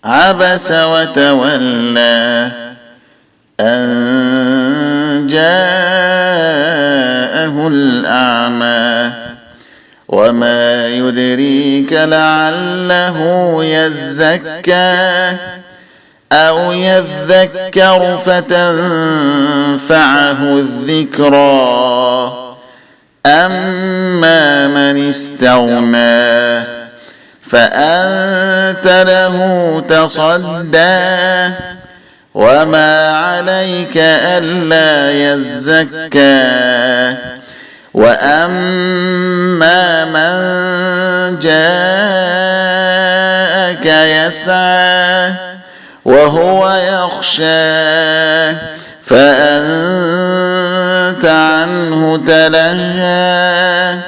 عبس وتولى أن جاءه الأعمى وما يدريك لعله يزكى أو يذكر فتنفعه الذكرى أما من استغنى فأنت له تصدى وما عليك ألا يزكى وأما من جاءك يسعى وهو يخشى فأنت عنه تلهى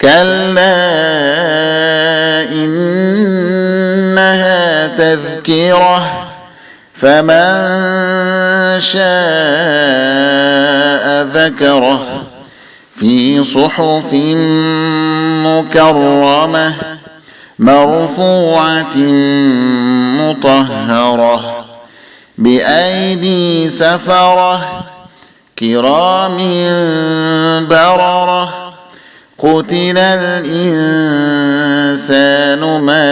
كلا إنها تذكرة فمن شاء ذكره في صحف مكرمة مرفوعة مطهرة بأيدي سفرة كرام بررة قتل الإنسان ما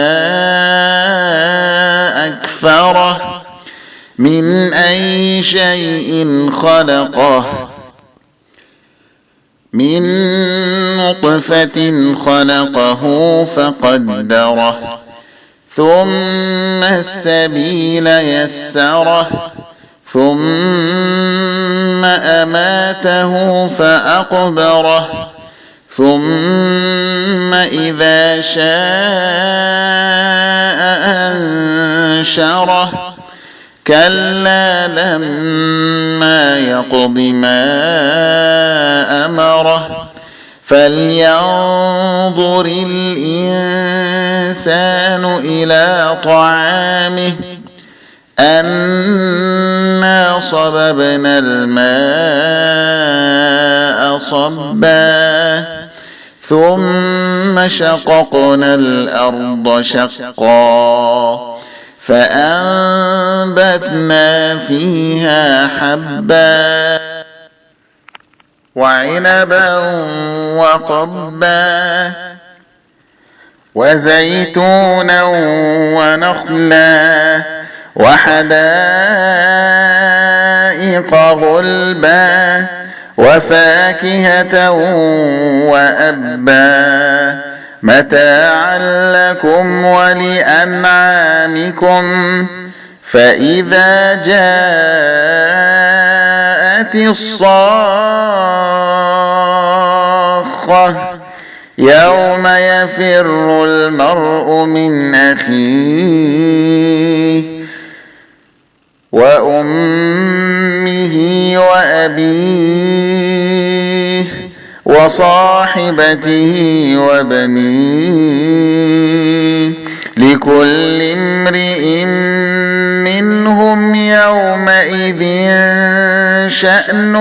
أكفره من أي شيء خلقه من نطفة خلقه فقدره ثم السبيل يسره ثم أماته فأقبره ثم إذا شاء أنشره كلا لما يقض ما أمره فلينظر الإنسان إلى طعامه أنا صببنا الماء صبا ثم شققنا الأرض شقا فأنبتنا فيها حبا وعنبا وقضبا وزيتونا ونخلا وحدائق غلبا وفاكهة وأبا متاعا لكم ولأنعامكم فإذا جاءت الصاخة يوم يفر المرء من أخيه وأمه وأبيه وصاحبته وبنيه لكل امرئ منهم يومئذ شأن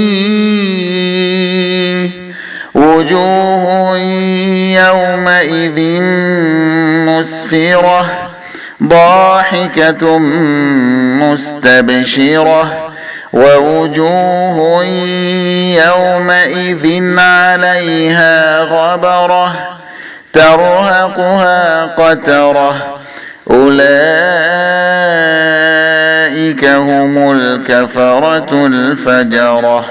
يغنيه وجوه يومئذ مسفرة ضاحكة مستبشرة ووجوه يومئذ عليها غبرة ترهقها قترة أولئك هم الكفرة الفجرة.